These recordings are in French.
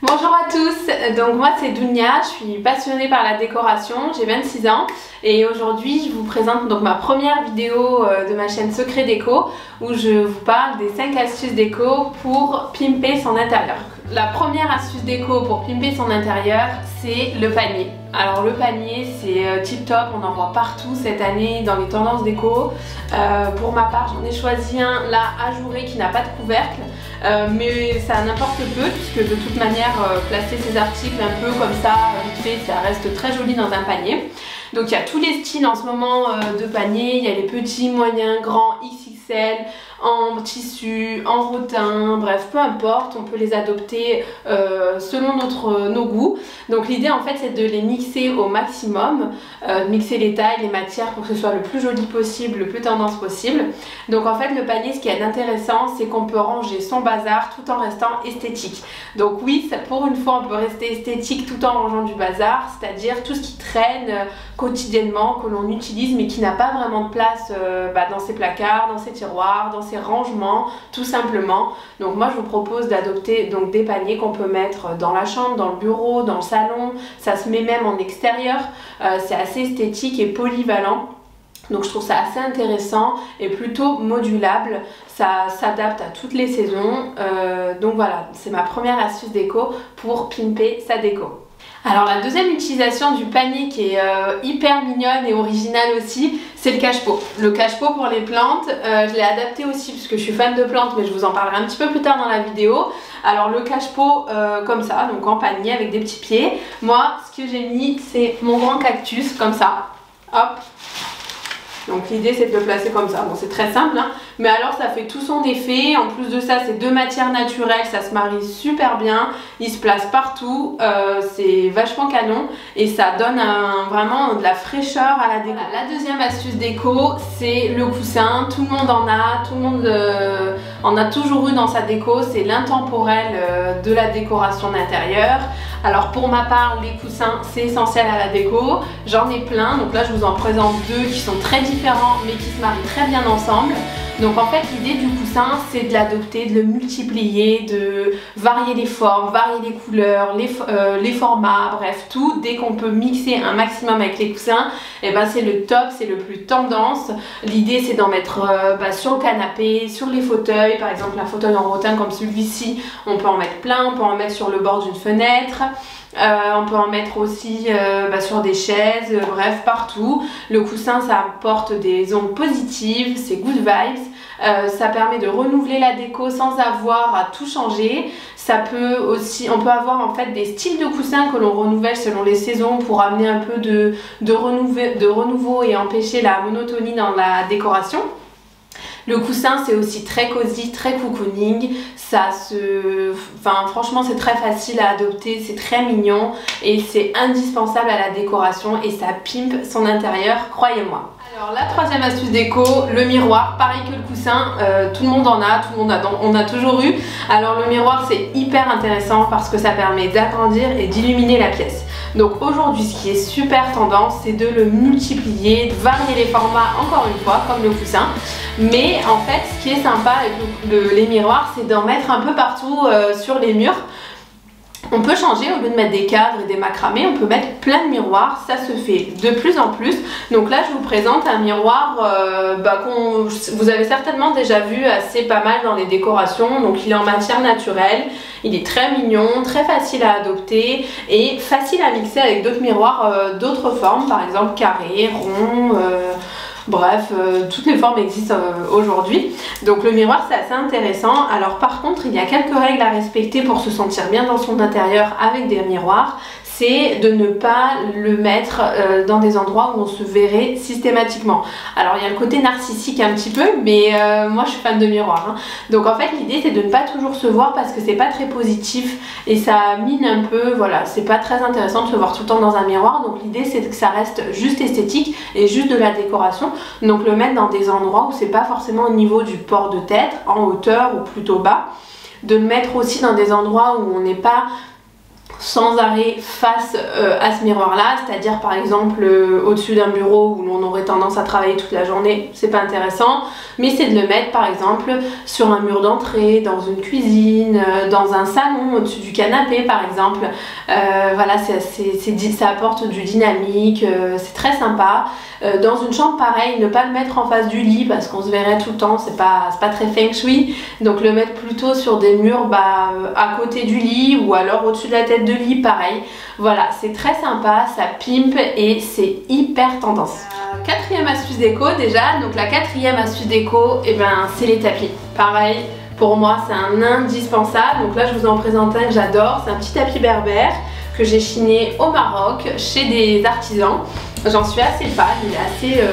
Bonjour à tous, donc moi c'est Dounia, je suis passionnée par la décoration, j'ai 26 ans et aujourd'hui je vous présente donc ma première vidéo de ma chaîne Secret Déco où je vous parle des 5 astuces déco pour pimper son intérieur. La première astuce déco pour pimper son intérieur, c'est le panier. Alors le panier c'est tip top, on en voit partout cette année dans les tendances déco. Pour ma part j'en ai choisi un là ajouré qui n'a pas de couvercle. Mais ça n'importe peu puisque de toute manière placer ces articles un peu comme ça vite fait, ça reste très joli dans un panier. Donc il y a tous les styles en ce moment de panier, il y a les petits, moyens, grands, XXL, en tissu, en rotin, bref peu importe, on peut les adopter selon nos goûts. Donc l'idée en fait c'est de les mixer au maximum, mixer les tailles, les matières pour que ce soit le plus joli possible, le plus tendance possible. Donc en fait le panier, ce qui est intéressant c'est qu'on peut ranger son bazar tout en restant esthétique. Donc oui, pour une fois on peut rester esthétique tout en rangeant du bazar, c'est-à-dire tout ce qui traîne quotidiennement, que l'on utilise mais qui n'a pas vraiment de place dans ses placards, dans ses tiroirs, dans ses rangements tout simplement. Donc moi je vous propose d'adopter donc des paniers qu'on peut mettre dans la chambre, dans le bureau, dans le salon, ça se met même en extérieur, c'est assez esthétique et polyvalent. Donc je trouve ça assez intéressant et plutôt modulable, ça s'adapte à toutes les saisons. Donc voilà, c'est ma première astuce déco pour pimper sa déco. Alors la deuxième utilisation du panier qui est hyper mignonne et originale aussi, c'est le cache-pot. Le cache-pot pour les plantes, je l'ai adapté aussi parce que je suis fan de plantes, mais je vous en parlerai un petit peu plus tard dans la vidéo. Alors le cache-pot comme ça, donc en panier avec des petits pieds. Moi, ce que j'ai mis, c'est mon grand cactus comme ça. Hop. Donc l'idée c'est de le placer comme ça, bon c'est très simple hein, mais alors ça fait tout son effet. En plus de ça c'est deux matières naturelles, ça se marie super bien, il se place partout, c'est vachement canon et ça donne vraiment de la fraîcheur à la déco. Voilà, la deuxième astuce déco c'est le coussin, tout le monde en a, tout le monde en a toujours eu dans sa déco, c'est l'intemporel de la décoration d'intérieur. Alors pour ma part les coussins c'est essentiel à la déco, j'en ai plein, donc là je vous en présente deux qui sont très différents mais qui se marient très bien ensemble. Donc en fait l'idée du coussin c'est de l'adopter, de le multiplier, de varier les formes, varier les couleurs, les formats, bref tout. Dès qu'on peut mixer un maximum avec les coussins, et ben c'est le top, c'est le plus tendance. L'idée c'est d'en mettre sur le canapé, sur les fauteuils, par exemple un fauteuil en rotin comme celui-ci, on peut en mettre plein, on peut en mettre sur le bord d'une fenêtre. On peut en mettre aussi sur des chaises, bref partout. Le coussin ça apporte des ondes positives, c'est good vibes, ça permet de renouveler la déco sans avoir à tout changer. Ça peut aussi, on peut avoir en fait des styles de coussins que l'on renouvelle selon les saisons pour amener un peu de renouveau et empêcher la monotonie dans la décoration. Le coussin c'est aussi très cosy, très cocooning, franchement c'est très facile à adopter, c'est très mignon et c'est indispensable à la décoration et ça pimpe son intérieur, croyez-moi. Alors la troisième astuce déco, le miroir, pareil que le coussin, tout le monde en a, on a toujours eu. Alors le miroir c'est hyper intéressant parce que ça permet d'agrandir et d'illuminer la pièce. Donc aujourd'hui ce qui est super tendance c'est de le multiplier, de varier les formats encore une fois comme le coussin. Mais en fait ce qui est sympa avec les miroirs c'est d'en mettre un peu partout sur les murs. On peut changer, au lieu de mettre des cadres et des macramés, on peut mettre plein de miroirs, ça se fait de plus en plus. Donc là je vous présente un miroir vous avez certainement déjà vu assez pas mal dans les décorations. Donc il est en matière naturelle, il est très mignon, très facile à adopter et facile à mixer avec d'autres miroirs d'autres formes, par exemple carré, rond, bref, toutes les formes existent aujourd'hui. Donc le miroir c'est assez intéressant. Alors par contre il y a quelques règles à respecter pour se sentir bien dans son intérieur avec des miroirs. C'est de ne pas le mettre dans des endroits où on se verrait systématiquement. Alors il y a le côté narcissique un petit peu, mais moi je suis fan de miroirs hein. Donc en fait l'idée c'est de ne pas toujours se voir parce que c'est pas très positif et ça mine un peu, voilà, c'est pas très intéressant de se voir tout le temps dans un miroir. Donc l'idée c'est que ça reste juste esthétique et juste de la décoration. Donc le mettre dans des endroits où c'est pas forcément au niveau du port de tête, en hauteur ou plutôt bas. De le mettre aussi dans des endroits où on n'est pas sans arrêt face à ce miroir là, c'est-à-dire par exemple au-dessus d'un bureau où l'on aurait tendance à travailler toute la journée, c'est pas intéressant, mais c'est de le mettre par exemple sur un mur d'entrée, dans une cuisine, dans un salon, au-dessus du canapé par exemple. Voilà, ça apporte du dynamique, c'est très sympa. Dans une chambre pareil, ne pas le mettre en face du lit parce qu'on se verrait tout le temps, c'est pas très feng shui, donc le mettre plutôt sur des murs à côté du lit ou alors au-dessus de la tête de lit, pareil. Voilà, c'est très sympa, ça pimpe et c'est hyper tendance. Quatrième astuce déco déjà, donc la quatrième astuce déco, c'est les tapis. Pareil, pour moi c'est un indispensable, donc là je vous en présente un que j'adore, c'est un petit tapis berbère que j'ai chiné au Maroc chez des artisans. J'en suis assez fan, il est assez,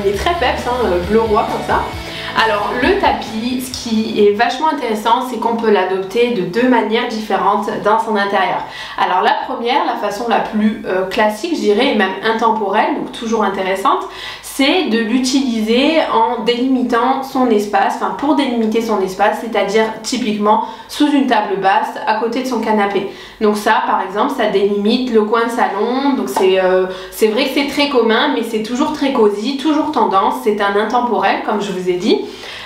il est très peps, bleu roi comme ça. Alors le tapis, ce qui est vachement intéressant, c'est qu'on peut l'adopter de deux manières différentes dans son intérieur. Alors la première, la façon la plus classique je dirais, et même intemporelle, donc toujours intéressante, c'est de l'utiliser en délimitant son espace, enfin pour délimiter son espace, c'est-à-dire typiquement sous une table basse à côté de son canapé. Donc ça par exemple, ça délimite le coin salon, donc c'est vrai que c'est très commun, mais c'est toujours très cosy, toujours tendance, c'est un intemporel comme je vous ai dit.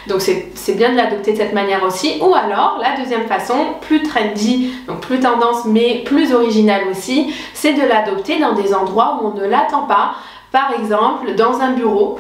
Donc c'est bien de l'adopter de cette manière aussi. Ou alors la deuxième façon, plus trendy, donc plus tendance mais plus originale aussi, c'est de l'adopter dans des endroits où on ne l'attend pas. Par exemple dans un bureau,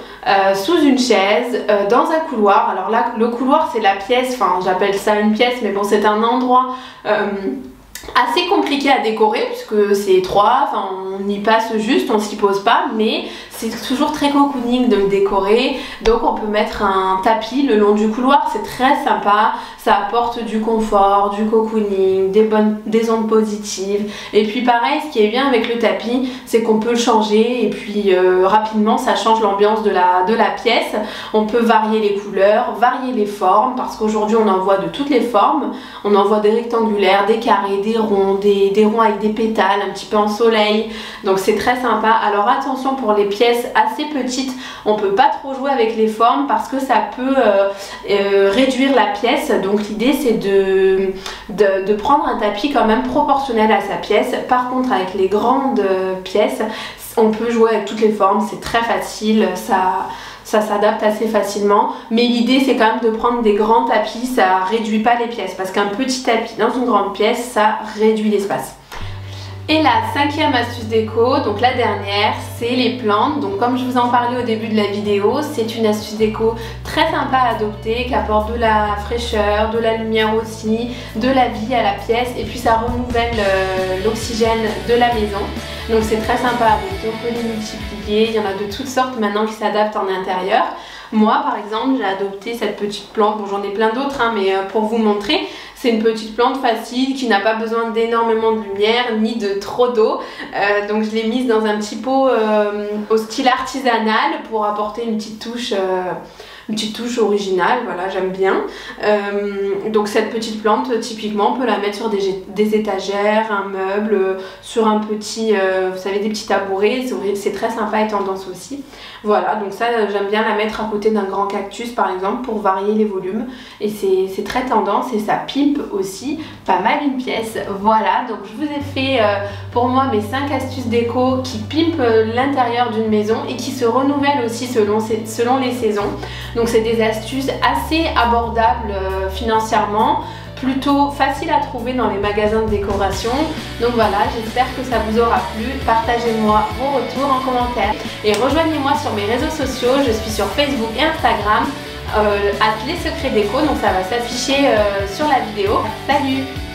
sous une chaise, dans un couloir. Alors là le couloir c'est la pièce, enfin j'appelle ça une pièce mais bon c'est un endroit assez compliqué à décorer puisque c'est étroit, enfin on y passe juste, on s'y pose pas, mais c'est toujours très cocooning de le décorer. Donc on peut mettre un tapis le long du couloir, c'est très sympa, ça apporte du confort, du cocooning, des ondes positives. Et puis pareil, ce qui est bien avec le tapis, c'est qu'on peut le changer et puis rapidement ça change l'ambiance de la pièce. On peut varier les couleurs, varier les formes, parce qu'aujourd'hui on en voit de toutes les formes. On en voit des rectangulaires, des carrés, des ronds, des ronds avec des pétales, un petit peu en soleil. Donc c'est très sympa. Alors attention pour les pièces assez petites, on peut pas trop jouer avec les formes parce que ça peut réduire la pièce. Donc l'idée c'est de prendre un tapis quand même proportionnel à sa pièce. Par contre avec les grandes pièces, on peut jouer avec toutes les formes, c'est très facile, ça s'adapte assez facilement, mais l'idée c'est quand même de prendre des grands tapis, ça réduit pas les pièces, parce qu'un petit tapis dans une grande pièce, ça réduit l'espace. Et la cinquième astuce déco, donc la dernière, c'est les plantes. Donc comme je vous en parlais au début de la vidéo, c'est une astuce déco très sympa à adopter, qui apporte de la fraîcheur, de la lumière aussi, de la vie à la pièce, et puis ça renouvelle l'oxygène de la maison. Donc c'est très sympa à adopter, on peut les multiplier, il y en a de toutes sortes maintenant qui s'adaptent en intérieur. Moi par exemple j'ai adopté cette petite plante, bon j'en ai plein d'autres mais pour vous montrer, c'est une petite plante facile qui n'a pas besoin d'énormément de lumière ni de trop d'eau, donc je l'ai mise dans un petit pot au style artisanal pour apporter une petite touche originale, voilà, j'aime bien. Donc cette petite plante, typiquement, on peut la mettre sur des étagères, un meuble, sur un petit, vous savez, des petits tabourets, c'est très sympa et tendance aussi. Voilà, donc ça, j'aime bien la mettre à côté d'un grand cactus, par exemple, pour varier les volumes. Et c'est très tendance et ça pimpe aussi pas mal une pièce. Voilà, donc je vous ai fait, pour moi, mes 5 astuces déco qui pimpent l'intérieur d'une maison et qui se renouvellent aussi selon les saisons. Donc c'est des astuces assez abordables financièrement, plutôt facile à trouver dans les magasins de décoration. Donc voilà, j'espère que ça vous aura plu. Partagez-moi vos retours en commentaire et rejoignez-moi sur mes réseaux sociaux. Je suis sur Facebook et Instagram, @lesecretsdeco, donc ça va s'afficher sur la vidéo. Salut!